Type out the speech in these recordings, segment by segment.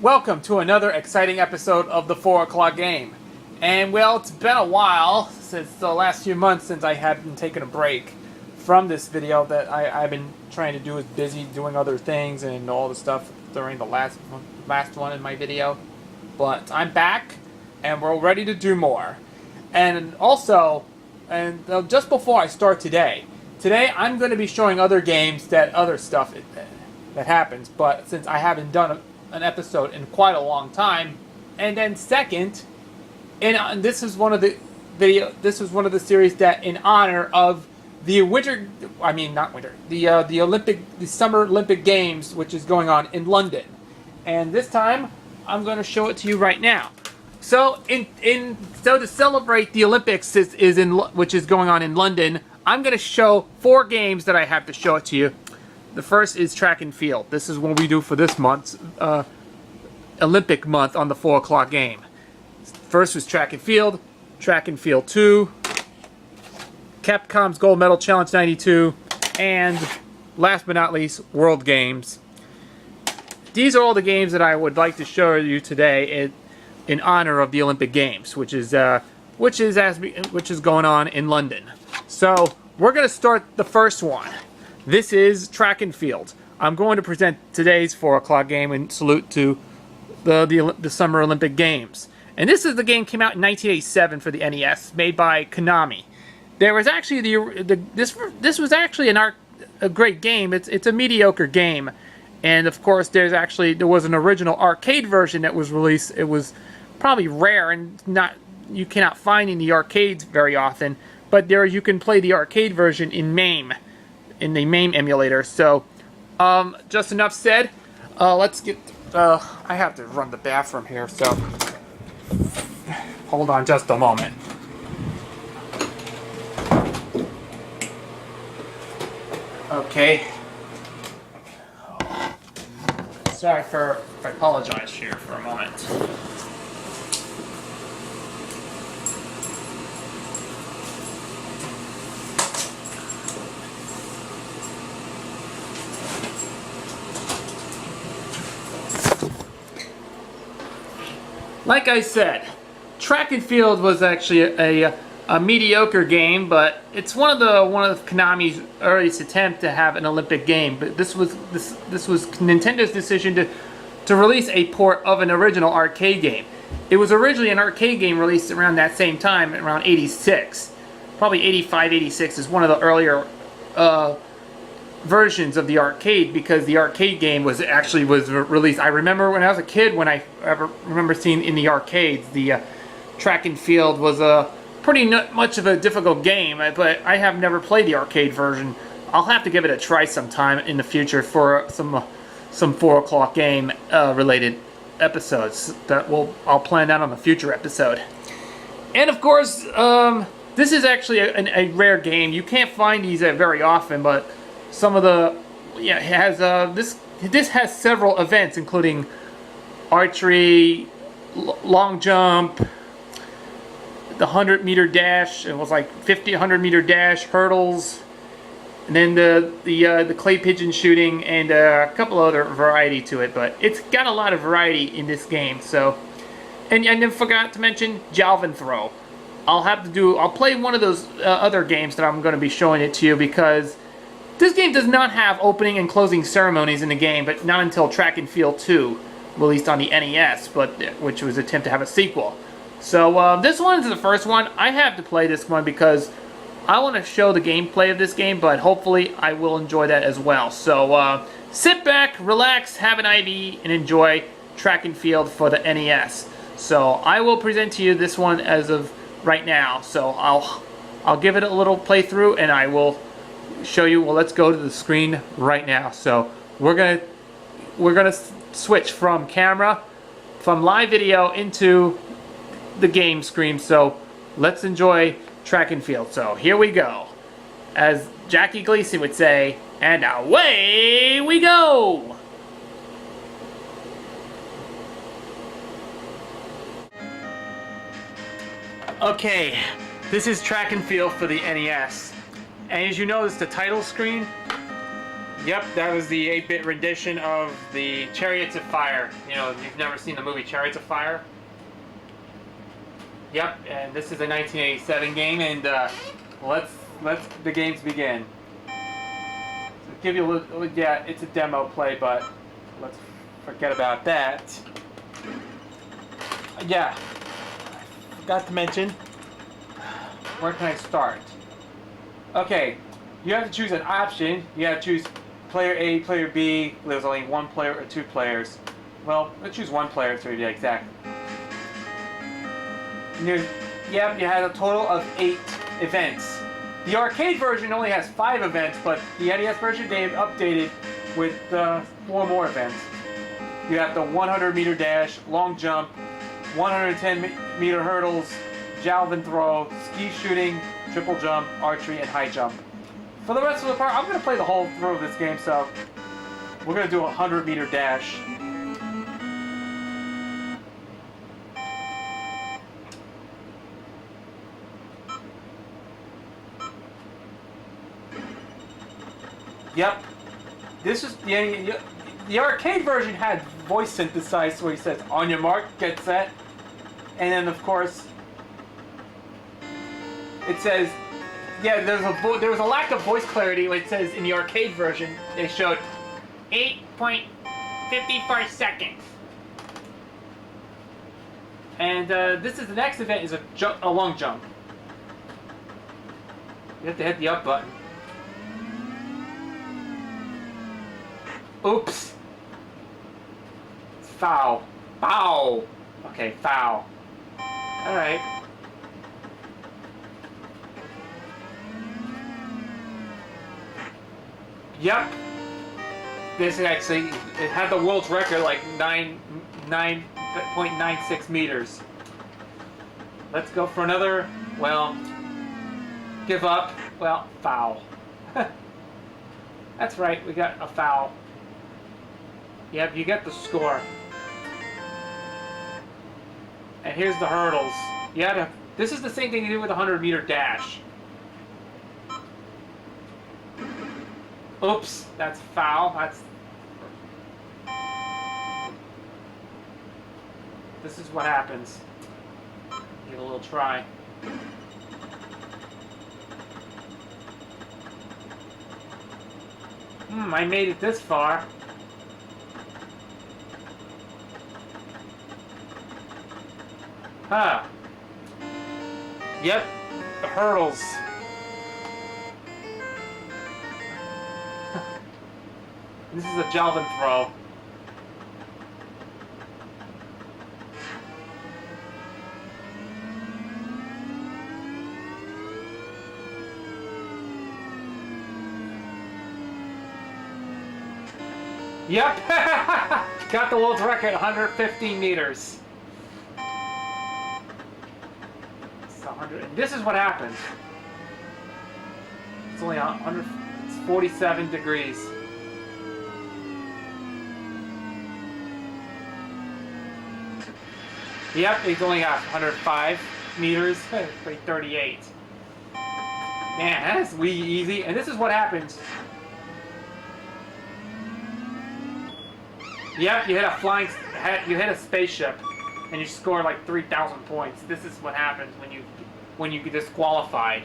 Welcome to another exciting episode of the 4 o'clock game. And well, it's been a while, since the last few months since I have been taking a break from this video that I've been trying to do, is busy doing other things and all the stuff during the last one in my video. But I'm back and we're ready to do more. And also, just before I start today I'm going to be showing other games that other stuff that happens, but since I haven't done an episode in quite a long time. And then second, this is one of the series that in honor of the Summer Olympic Games, which is going on in London. And this time I'm going to show it to you right now. So to celebrate the Olympics which is going on in London, I'm going to show 4 games that I have to show it to you. The first is track and field. This is what we do for this month's Olympic month on the 4 o'clock game. First was track and field 2, Capcom's Gold Medal Challenge 92, and last but not least, World Games. These are all the games that I would like to show you today in honor of the Olympic Games, which is going on in London. So we're going to start the first one. This is track and field. I'm going to present today's 4 o'clock game in salute to the Summer Olympic Games. And this game came out in 1987 for the NES, made by Konami. There was actually this was actually a great game. It's a mediocre game, and of course there was an original arcade version that was released. It was probably rare and you cannot find in the arcades very often, but you can play the arcade version in MAME. In the MAME emulator. So, just enough said. Let's get. I have to run the bathroom here, so hold on just a moment. Okay. Sorry I apologize here for a moment. Like I said, track and field was actually a mediocre game, but it's one of Konami's earliest attempt to have an Olympic game. But this was Nintendo's decision to release a port of an original arcade game. It was originally an arcade game released around that same time, around '86, probably '85, '86 is one of the earlier versions of the arcade, because the arcade game was released. I remember when I was a kid, when I remember seeing in the arcades, the track and field was pretty much of a difficult game, but I have never played the arcade version. I'll have to give it a try sometime in the future for some 4 o'clock game related episodes that I'll plan that on a future episode. And of course, this is actually a rare game. You can't find these very often, but some of this has several events, including archery, long jump, the 100-meter dash. It was like 100-meter dash, hurdles, and then the clay pigeon shooting, and a couple other variety to it. But it's got a lot of variety in this game. So, and then forgot to mention Javelin Throw. I'll play one of those other games that I'm going to be showing it to you, because this game does not have opening and closing ceremonies in the game, but not until Track and Field 2, released on the NES, which was an attempt to have a sequel. So this one is the first one. I have to play this one because I want to show the gameplay of this game, but hopefully I will enjoy that as well. So sit back, relax, have an IV, and enjoy Track and Field for the NES. So I will present to you this one as of right now. So I'll give it a little playthrough, and I will show you. Well, let's go to the screen right now. So we're gonna switch from live video into the game screen. So let's enjoy track and field. So here we go, as Jackie Gleason would say, and away we go. Okay, this is track and field for the NES. And as you notice, the title screen, Yep, that was the 8-bit rendition of the Chariots of Fire. You know, if you've never seen the movie Chariots of Fire. Yep, and this is a 1987 game, and let's the games begin. So give you a little, yeah, it's a demo play, but let's forget about that. Yeah, I forgot to mention. Where can I start? Okay, you have to choose an option. You have to choose player A, player B. There's only one player or two players. Well, let's choose one player to be exact. Yep, you had a total of 8 events. The arcade version only has 5 events, but the NES version they have updated with 4 more events. You have the 100-meter dash, long jump, 110-meter hurdles, Javelin Throw, Skeet Shooting, triple jump, archery, and high jump. For the rest of the part, I'm going to play the whole throw of this game, so we're going to do a 100-meter dash. Yep, this is the arcade version had voice synthesized, so he says, "On your mark, get set," and then of course it says, yeah, there was a lack of voice clarity. It says in the arcade version they showed 8.54 seconds, and this is the next event is a long jump. You have to hit the up button. Oops. It's foul. Foul. Okay, foul. Alright. Yep. This is actually, it had the world's record like 9.96 meters. Let's go for another, well, give up. Well, foul. That's right, we got a foul. Yep, you get the score. And here's the hurdles. You had to, this is the same thing you do with a 100-meter dash. Oops, that's foul. This is what happens. Give it a little try. I made it this far. Huh. Yep, the hurdles. This is a Javelin Throw. Yep! Got the world's record, 115 meters. It's 100. This is what happens. It's only 100. It's 47 degrees. Yep, he's only got 105 meters. 38. Man, that's really easy. And this is what happens. Yep, you hit a you hit a spaceship, and you score like 3,000 points. This is what happens when you get disqualified.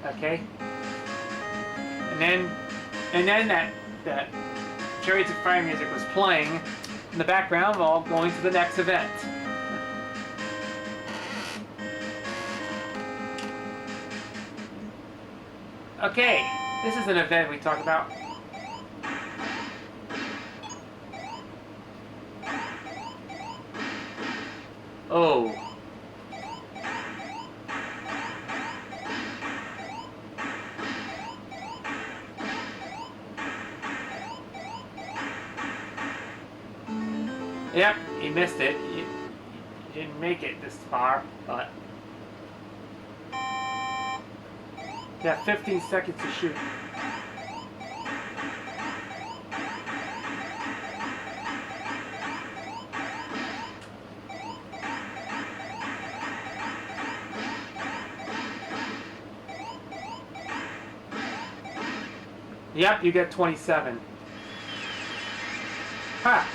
Okay. And then that Chariots of Fire music was playing in the background while going to the next event. Okay, this is an event we talk about. Oh. Yep, he missed it. He didn't make it this far, but yeah, 15 seconds to shoot. Yep, you get 27. Ha!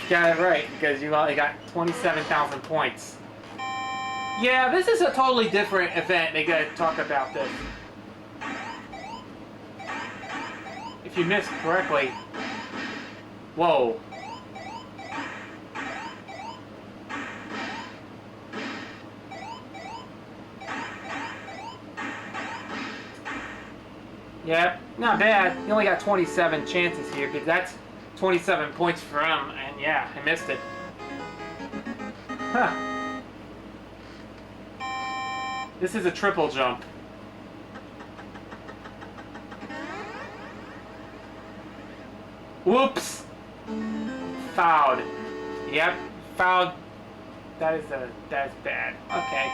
You got it right, because you only got 27,000 points. Yeah, this is a totally different event. They gotta talk about this. If you missed correctly. Whoa. Yep, not bad. You only got 27 chances here, because that's 27 points for him, and yeah, I missed it. Huh. This is a triple jump. Whoops! Fouled. Yep, fouled. That's bad. Okay.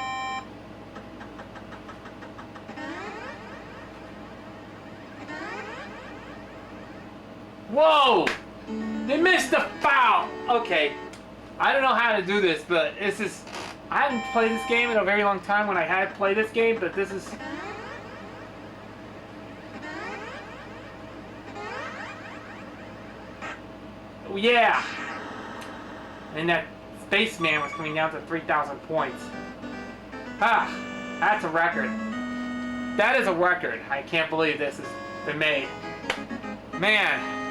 Whoa! They missed the foul! Okay. I don't know how to do this, but this is... I haven't played this game in a very long time when I had played this game, but this is... Oh, yeah! And that spaceman was coming down to 3,000 points. Ah! That's a record. That is a record. I can't believe this has been made. Man!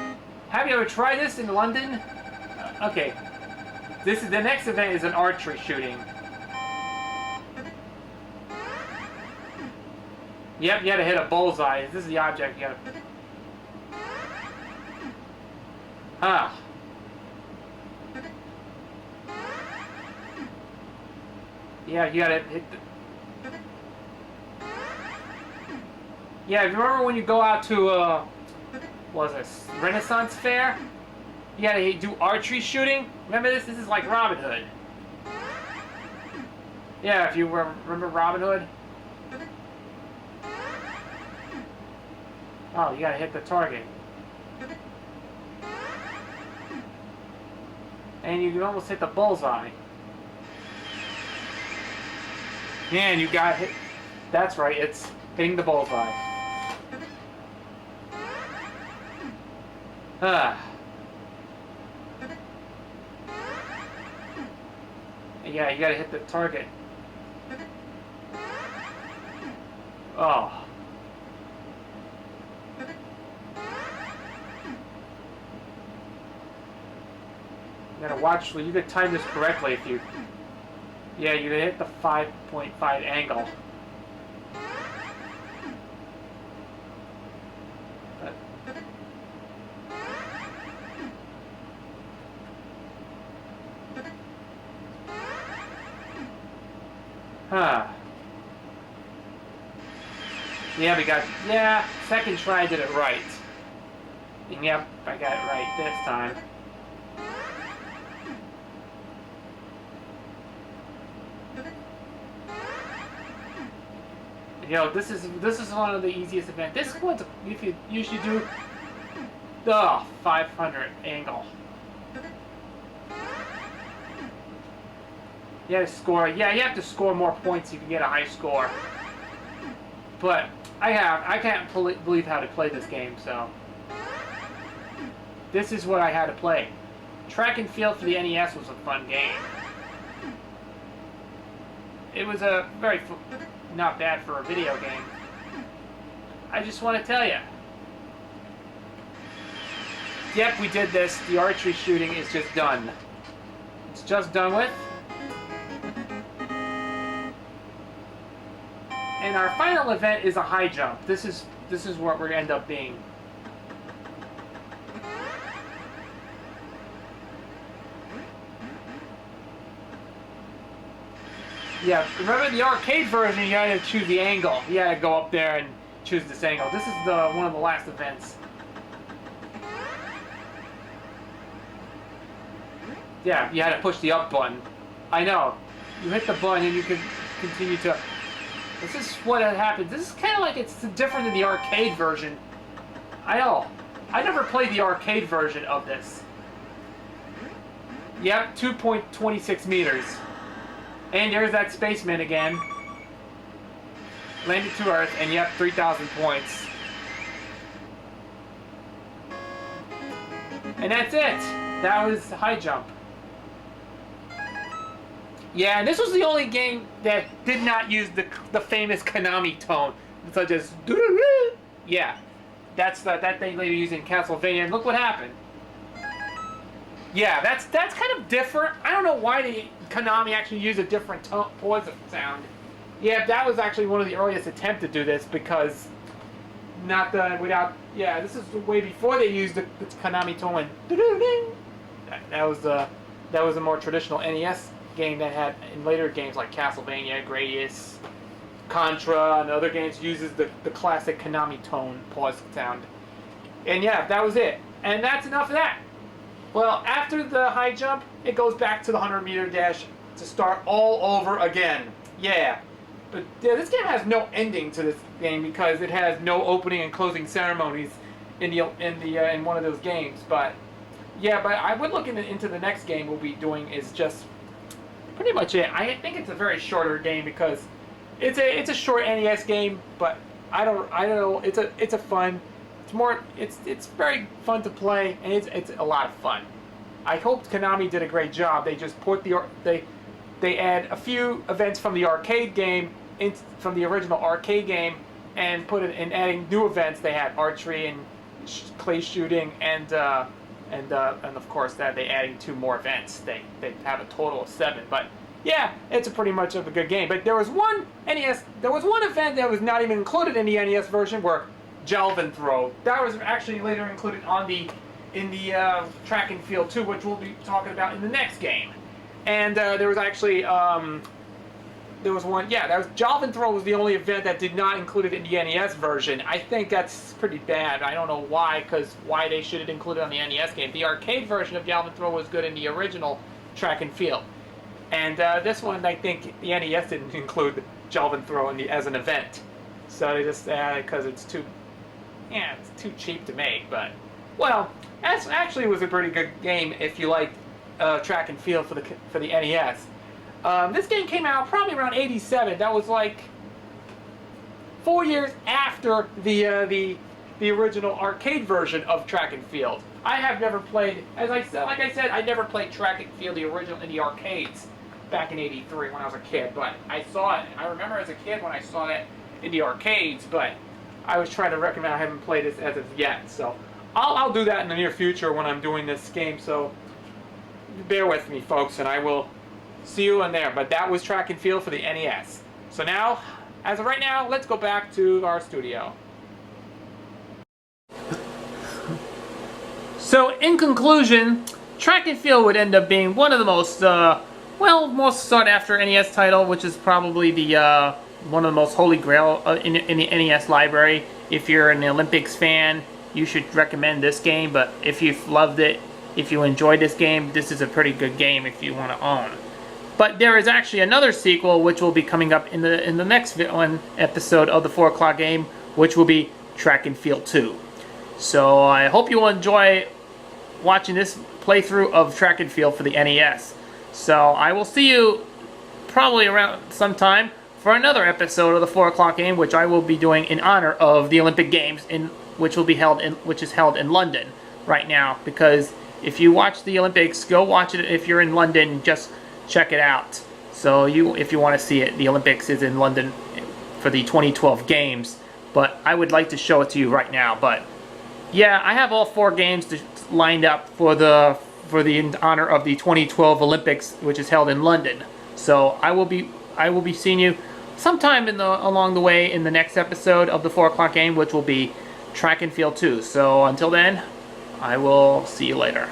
Have you ever tried this in London? Okay. This is the next event is an archery shooting. Yep, you had to hit a bullseye. This is the object you gotta... Ah. Yeah, you gotta hit the... Yeah, if you remember when you go out to, what was this, Renaissance Fair? You gotta do archery shooting? Remember this? This is like Robin Hood. Yeah, if you remember Robin Hood. Oh, you gotta hit the target. And you can almost hit the bullseye. Man, you got hit. That's right, it's hitting the bullseye. Ah. Yeah, you gotta hit the target. Oh. You gotta watch, you could time this correctly if you... Yeah, you can hit the 5.5 angle. But... Huh. Yeah, we got... Yeah, second try I did it right. And yep, I got it right this time. You know, this is one of the easiest events. This one's, if you usually do the 500 angle. You have to score. Yeah, you have to score more points. You can get a high score. But I can't believe how to play this game. So this is what I had to play. Track and Field for the NES was a fun game. It was a very not bad for a video game. I just want to tell you. Yep, we did this. The archery shooting is just done. It's just done with. And our final event is a high jump. This is what we're gonna end up being. Yeah, remember the arcade version, you had to choose the angle. You had to go up there and choose this angle. This is one of the last events. Yeah, you had to push the up button. I know. You hit the button and you can continue to... This is what happens. This is kind of like it's different than the arcade version. I know. I never played the arcade version of this. Yep, 2.26 meters. And there's that spaceman again. Landed to Earth, and yep, 3,000 points. And that's it. That was high jump. Yeah, and this was the only game that did not use the famous Konami tone, such as yeah, that they later used in Castlevania. And look what happened. Yeah, that's kind of different. I don't know why Konami actually used a different tone, pause sound. Yeah, that was actually one of the earliest attempts to do this because yeah, this is way before they used the Konami tone. That was a more traditional NES game that had in later games like Castlevania, Gradius, Contra, and other games uses the classic Konami tone pause sound. And yeah, that was it. And that's enough of that. Well, after the high jump, it goes back to the 100-meter dash to start all over again. Yeah. But yeah, this game has no ending to this game because it has no opening and closing ceremonies in one of those games. But yeah, but I would look into the next game we'll be doing is just pretty much it. I think it's a very shorter game because it's a short NES game, but I don't know. It's a fun. It's very fun to play, and it's a lot of fun. I hope Konami did a great job. They just they add a few events from the arcade game from the original arcade game and put it in adding new events. They had archery and clay shooting and of course that they adding 2 more events. They have a total of 7. But yeah, it's a pretty much of a good game. But there was one event that was not even included in the NES version where Javelin Throw. That was actually later included in the track and field too, which we'll be talking about in the next game. And there was actually there was one. Yeah, that was Javelin Throw was the only event that did not include it in the NES version. I think that's pretty bad. I don't know why, why they should have included it on the NES game. The arcade version of Javelin Throw was good in the original track and field. And this one, I think the NES didn't include Javelin Throw as an event. So they just because it's too cheap to make. But well, that actually was a pretty good game if you like track and field for the NES. This game came out probably around '87. That was like 4 years after the original arcade version of track and field. I have never played, like I said, I never played track and field the original in the arcades back in '83 when I was a kid. But I saw it. I remember as a kid when I saw that in the arcades. But I was trying to recommend. I haven't played this as of yet, so I'll do that in the near future when I'm doing this game. So bear with me, folks, and I will see you in there. But that was track and field for the NES. So now, as of right now, let's go back to our studio. So in conclusion, track and field would end up being one of the most most sought after NES title, which is probably the one of the most holy grail in the NES library. If you're an Olympics fan, you should recommend this game. But if you've loved it, if you enjoyed this game, this is a pretty good game if you want to own. But there is actually another sequel which will be coming up in the next episode of the 4 o'clock game, which will be Track and Field 2. So I hope you will enjoy watching this playthrough of Track and Field for the NES. So I will see you probably around sometime for another episode of the 4 o'clock game, which I will be doing in honor of the Olympic Games, which is held in London right now. Because if you watch the Olympics, go watch it. If you're in London, just check it out. So if you want to see it, the Olympics is in London for the 2012 games. But I would like to show it to you right now. But yeah, I have all 4 games lined up for the in honor of the 2012 Olympics, which is held in London. So I will be seeing you sometime along the way in the next episode of the 4 o'clock game, which will be Track and Field 2. So until then, I will see you later.